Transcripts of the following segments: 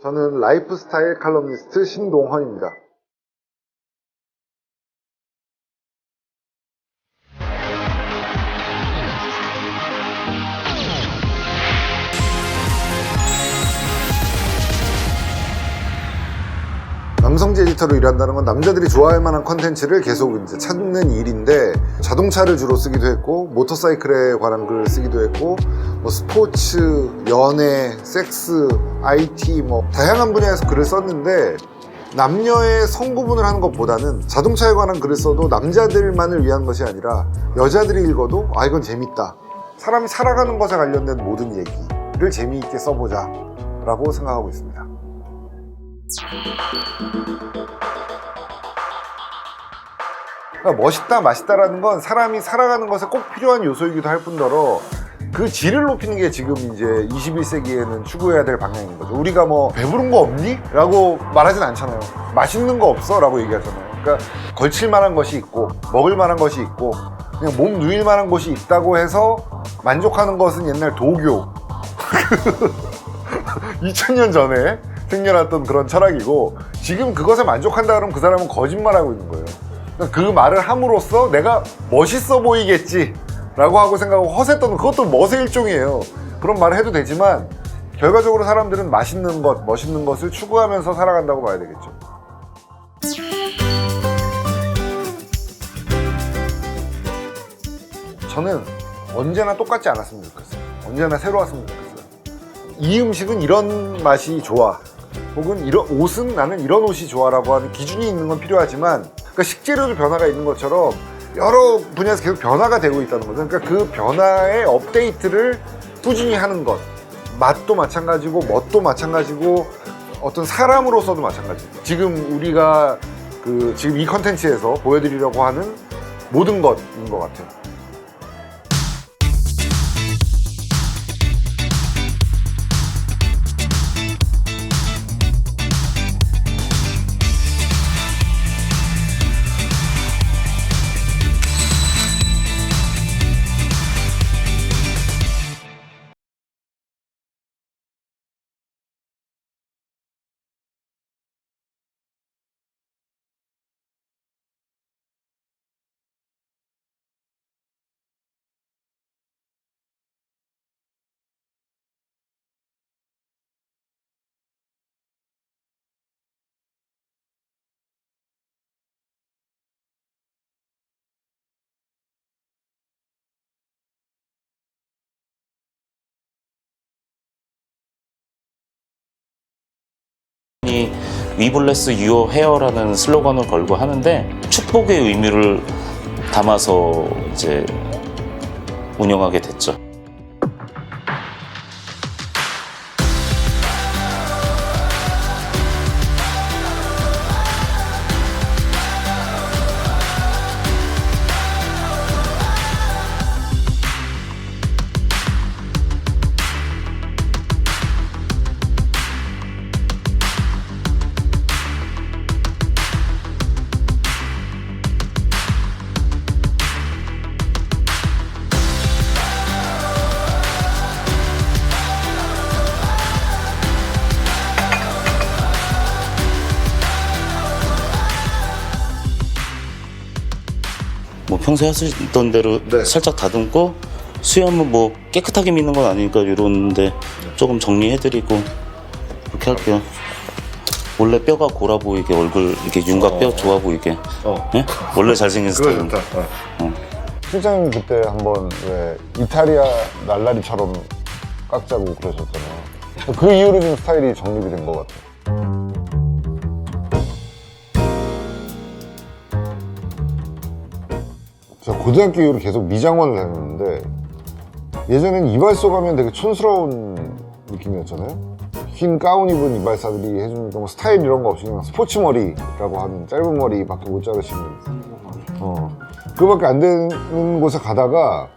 저는 라이프스타일 칼럼니스트 신동헌입니다. 남성지 에디터로 일한다는 건 남자들이 좋아할 만한 컨텐츠를 계속 이제 찾는 일인데, 자동차를 주로 쓰기도 했고, 모터사이클에 관한 글을 쓰기도 했고, 뭐 스포츠, 연애, 섹스, IT 뭐 다양한 분야에서 글을 썼는데, 남녀의 성구분을 하는 것보다는 자동차에 관한 글을 써도 남자들만을 위한 것이 아니라 여자들이 읽어도 아 이건 재밌다, 사람이 살아가는 것에 관련된 모든 얘기를 재미있게 써보자 라고 생각하고 있습니다. 그러니까 멋있다 맛있다라는 건 사람이 살아가는 것에 꼭 필요한 요소이기도 할 뿐더러 그 질을 높이는 게 지금 이제 21세기에는 추구해야 될 방향인 거죠. 우리가 뭐 배부른 거 없니? 라고 말하진 않잖아요. 맛있는 거 없어? 라고 얘기하잖아요. 그러니까 걸칠 만한 것이 있고 먹을 만한 것이 있고 그냥 몸 누일 만한 곳이 있다고 해서 만족하는 것은 옛날 도교 2000년 전에 생겨났던 그런 철학이고, 지금 그것에 만족한다 그러면 그 사람은 거짓말하고 있는 거예요. 그러니까 그 말을 함으로써 내가 멋있어 보이겠지 라고 하고 생각하고 허세 떠는, 그것도 멋의 일종이에요. 그런 말을 해도 되지만 결과적으로 사람들은 맛있는 것, 멋있는 것을 추구하면서 살아간다고 봐야 되겠죠. 저는 언제나 똑같지 않았으면 좋겠어요. 언제나 새로웠으면 좋겠어요. 이 음식은 이런 맛이 좋아, 혹은 이런 옷은 나는 이런 옷이 좋아라고 하는 기준이 있는 건 필요하지만, 그러니까 식재료도 변화가 있는 것처럼 여러 분야에서 계속 변화가 되고 있다는 거죠. 그러니까 그 변화의 업데이트를 꾸준히 하는 것, 맛도 마찬가지고 멋도 마찬가지고 어떤 사람으로서도 마찬가지고, 지금 우리가 지금 이 컨텐츠에서 보여드리려고 하는 모든 것인 것 같아요. 위블레스 유어 헤어라는 슬로건을 걸고 하는데, 축복의 의미를 담아서 이제 운영하게 됐죠. 뭐 평소에 하시던 대로 네. 살짝 다듬고, 수염은 뭐 깨끗하게 미는 건 아니니까 이런데 조금 정리해드리고 그렇게 할게요. 원래 뼈가 골아 보이게, 얼굴 이렇게 윤곽 뼈 좋아 보이게. 네? 원래 잘생긴 스타일은. 그거 좋다. 실장님 그때 한번 왜 이탈리아 날라리처럼 깎자고 그러셨잖아요. 그 이후로 좀 스타일이 정립이 된 것 같아요. 제가 고등학교 이후로 계속 미장원을 다녔는데, 예전엔 이발소 가면 되게 촌스러운 느낌이었잖아요. 흰 가운 입은 이발사들이 해주니까 뭐 스타일 이런 거 없이 그냥 스포츠 머리라고 하는 짧은 머리밖에 못 자르시는 그거밖에 안 되는 곳에 가다가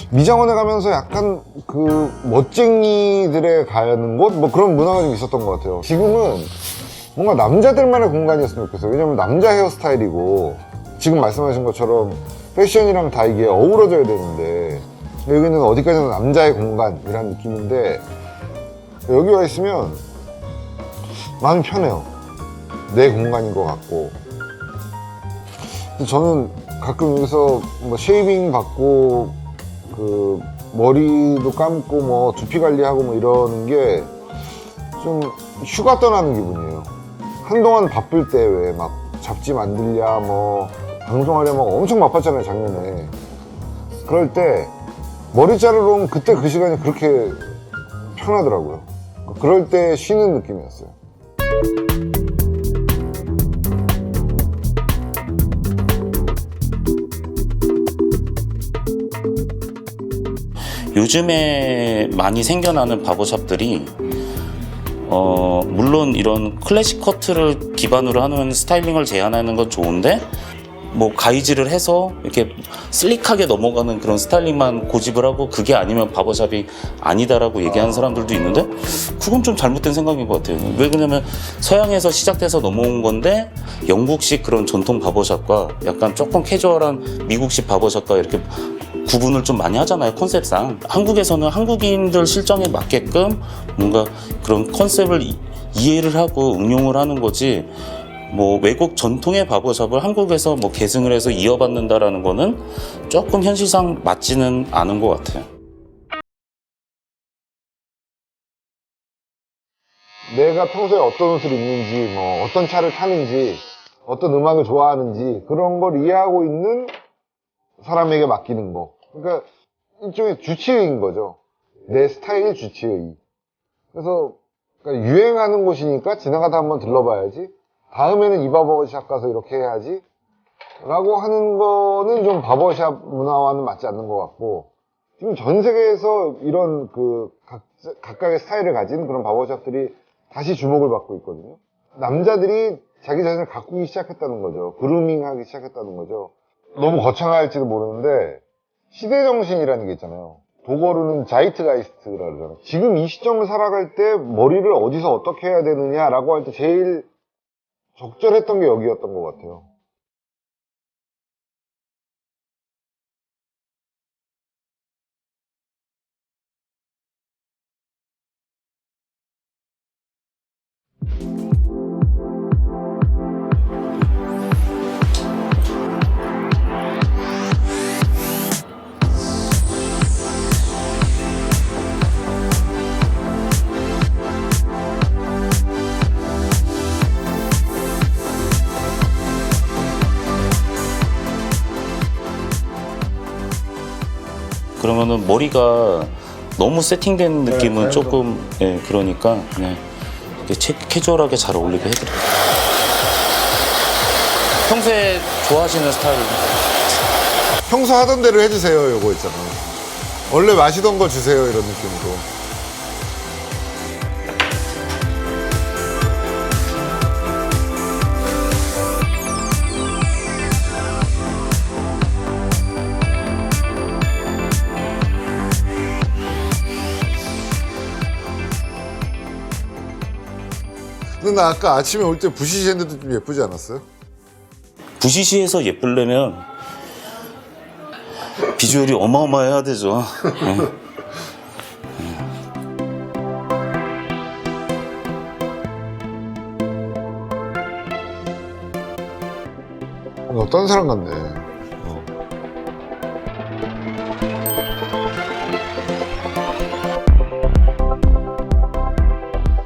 미장원에 가면서 약간 그 멋쟁이들의 가는 곳? 뭐 그런 문화가 좀 있었던 것 같아요. 지금은 뭔가 남자들만의 공간이었으면 좋겠어요. 왜냐면 남자 헤어스타일이고 지금 말씀하신 것처럼 패션이랑 다 이게 어우러져야 되는데, 여기는 어디까지나 남자의 공간이라는 느낌인데, 여기 와 있으면 마음이 편해요. 내 공간인 것 같고. 저는 가끔 여기서 뭐 쉐이빙 받고 그 머리도 감고 뭐 두피 관리하고 뭐 이러는 게 좀 휴가 떠나는 기분이에요. 한동안 바쁠 때 왜 막 잡지 만들랴 뭐 방송하려 막 엄청 바빴잖아요, 작년에. 그럴 때 머리 자르러 오면 그때 그 시간이 그렇게 편하더라고요. 그럴 때 쉬는 느낌이었어요. 요즘에 많이 생겨나는 바버샵들이 물론 이런 클래식 커트를 기반으로 하는 스타일링을 제안하는 건 좋은데 뭐 가이즈를 해서 이렇게 슬릭하게 넘어가는 그런 스타일링만 고집을 하고 그게 아니면 바버샵이 아니다라고 얘기하는 사람들도 있는데 그건 좀 잘못된 생각인 것 같아요. 왜 그러냐면 서양에서 시작돼서 넘어온 건데 영국식 그런 전통 바버샵과 약간 조금 캐주얼한 미국식 바버샵과 이렇게 구분을 좀 많이 하잖아요, 컨셉상. 한국에서는 한국인들 실정에 맞게끔 뭔가 그런 컨셉을 이해를 하고 응용을 하는 거지, 뭐 외국 전통의 바버샵을 한국에서 뭐 계승을 해서 이어받는다라는 거는 조금 현실상 맞지는 않은 것 같아요. 내가 평소에 어떤 옷을 입는지, 뭐 어떤 차를 타는지, 어떤 음악을 좋아하는지 그런 걸 이해하고 있는 사람에게 맡기는 거. 그러니까 일종의 주치의인 거죠. 내 스타일 주치의. 그래서 그러니까 유행하는 곳이니까 지나가다 한번 들러봐야지. 다음에는 이 바버샵 가서 이렇게 해야지. 라고 하는 거는 좀 바버샵 문화와는 맞지 않는 것 같고, 지금 전 세계에서 이런 그 각각의 스타일을 가진 그런 바버샵들이 다시 주목을 받고 있거든요. 남자들이 자기 자신을 가꾸기 시작했다는 거죠. 그루밍하기 시작했다는 거죠. 너무 거창할지도 모르는데 시대정신이라는 게 있잖아요. 독어로는 자이트가이스트라 그러잖아요. 지금 이 시점을 살아갈 때 머리를 어디서 어떻게 해야 되느냐라고 할 때 제일 적절했던 게 여기였던 것 같아요. 그러면은 머리가 너무 세팅된 느낌은 조금, 예, 그러니까 그냥 이렇게 캐주얼하게 잘 어울리게 해드려요. 평소에 좋아하시는 스타일. 평소 하던 대로 해주세요. 요거 있잖아요. 원래 마시던 거 주세요. 이런 느낌으로. 근데 나 아까 아침에 올 때 부시시 했는데 좀 예쁘지 않았어요? 부시시에서 예쁘려면 비주얼이 어마어마해야 되죠. 어떤 사람 같네.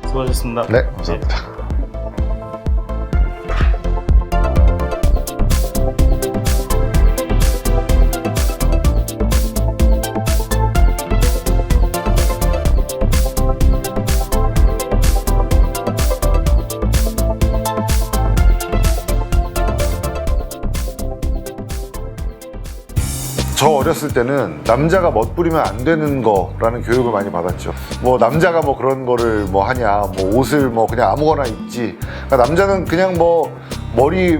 수고하셨습니다. 네, 감사합니다. 저 어렸을 때는 남자가 멋부리면 안 되는 거라는 교육을 많이 받았죠. 뭐 남자가 뭐 그런 거를 뭐 하냐, 뭐 옷을 뭐 그냥 아무거나 입지. 그러니까 남자는 그냥 뭐 머리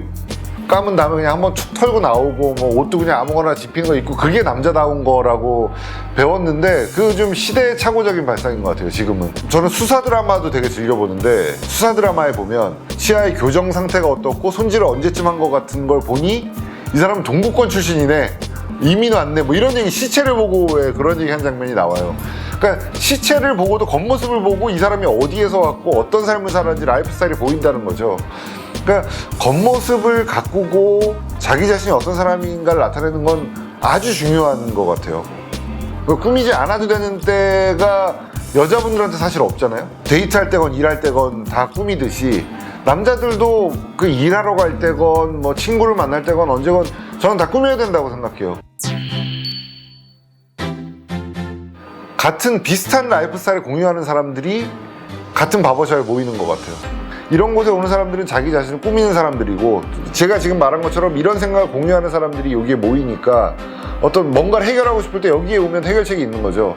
감은 다음에 그냥 한번 축 털고 나오고 뭐 옷도 그냥 아무거나 집히는 거 입고 그게 남자다운 거라고 배웠는데 그 좀 시대착오적인 발상인 것 같아요. 지금은 저는 수사 드라마도 되게 즐겨보는데 수사 드라마에 보면 치아의 교정 상태가 어떻고 손질을 언제쯤 한 것 같은 걸 보니 이 사람은 동구권 출신이네, 이민 왔네, 뭐 이런 얘기, 시체를 보고 왜 그런 얘기 한 장면이 나와요. 그러니까 시체를 보고도 겉모습을 보고 이 사람이 어디에서 왔고 어떤 삶을 살았는지 라이프 스타일이 보인다는 거죠. 그러니까 겉모습을 가꾸고 자기 자신이 어떤 사람인가를 나타내는 건 아주 중요한 것 같아요. 꾸미지 않아도 되는 때가 여자분들한테 사실 없잖아요. 데이트할 때건 일할 때건 다 꾸미듯이 남자들도 그 일하러 갈 때건 뭐 친구를 만날 때건 언제건 저는 다 꾸며야 된다고 생각해요. 같은 비슷한 라이프 스타일을 공유하는 사람들이 같은 바버샵에 모이는 것 같아요. 이런 곳에 오는 사람들은 자기 자신을 꾸미는 사람들이고, 제가 지금 말한 것처럼 이런 생각을 공유하는 사람들이 여기에 모이니까 어떤 뭔가를 해결하고 싶을 때 여기에 오면 해결책이 있는 거죠.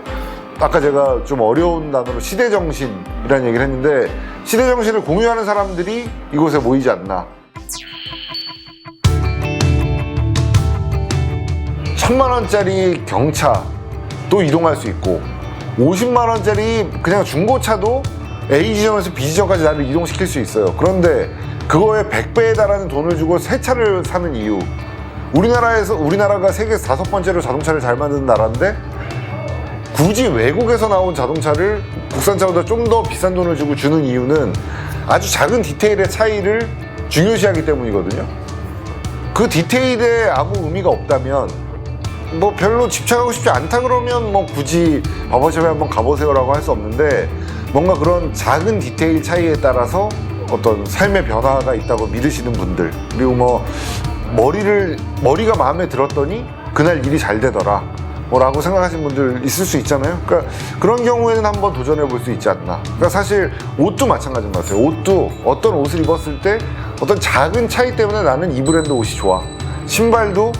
아까 제가 좀 어려운 단어로 시대정신이라는 얘기를 했는데, 시대정신을 공유하는 사람들이 이곳에 모이지 않나. 1000만원짜리 경차도 이동할 수 있고 50만원짜리 그냥 중고차도 A 지점에서 B 지점까지 나를 이동시킬 수 있어요. 그런데 그거에 100배에 달하는 돈을 주고 새 차를 사는 이유, 우리나라가 세계에서 5번째로 자동차를 잘 만드는 나라인데 굳이 외국에서 나온 자동차를 국산차보다 좀 더 비싼 돈을 주고 주는 이유는 아주 작은 디테일의 차이를 중요시하기 때문이거든요. 그 디테일에 아무 의미가 없다면, 뭐 별로 집착하고 싶지 않다 그러면 뭐 굳이 바버샵에 한번 가보세요라고 할 수 없는데, 뭔가 그런 작은 디테일 차이에 따라서 어떤 삶의 변화가 있다고 믿으시는 분들, 그리고 뭐 머리가 마음에 들었더니 그날 일이 잘 되더라 라고 생각하시는 분들 있을 수 있잖아요. 그러니까 그런 경우에는 한번 도전해 볼 수 있지 않나. 그러니까 사실 옷도 마찬가지인 것 같아요. 옷도 어떤 옷을 입었을 때 어떤 작은 차이 때문에 나는 이 브랜드 옷이 좋아, 신발도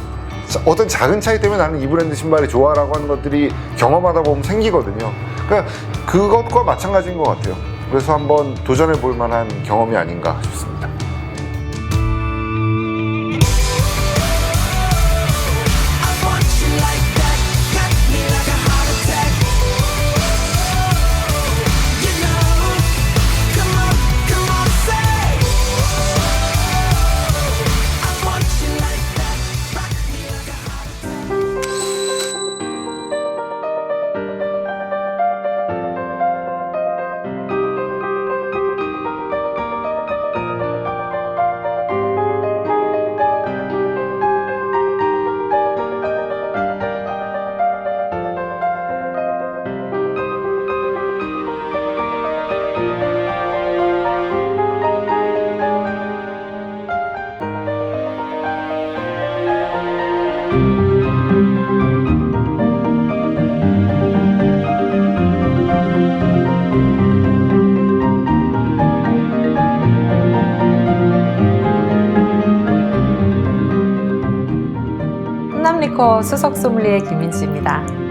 어떤 작은 차이 때문에 나는 이 브랜드 신발이 좋아라고 하는 것들이 경험하다 보면 생기거든요. 그러니까 그것과 마찬가지인 것 같아요. 그래서 한번 도전해 볼 만한 경험이 아닌가 싶습니다. 훈남리커 수석 소믈리에 김민지입니다.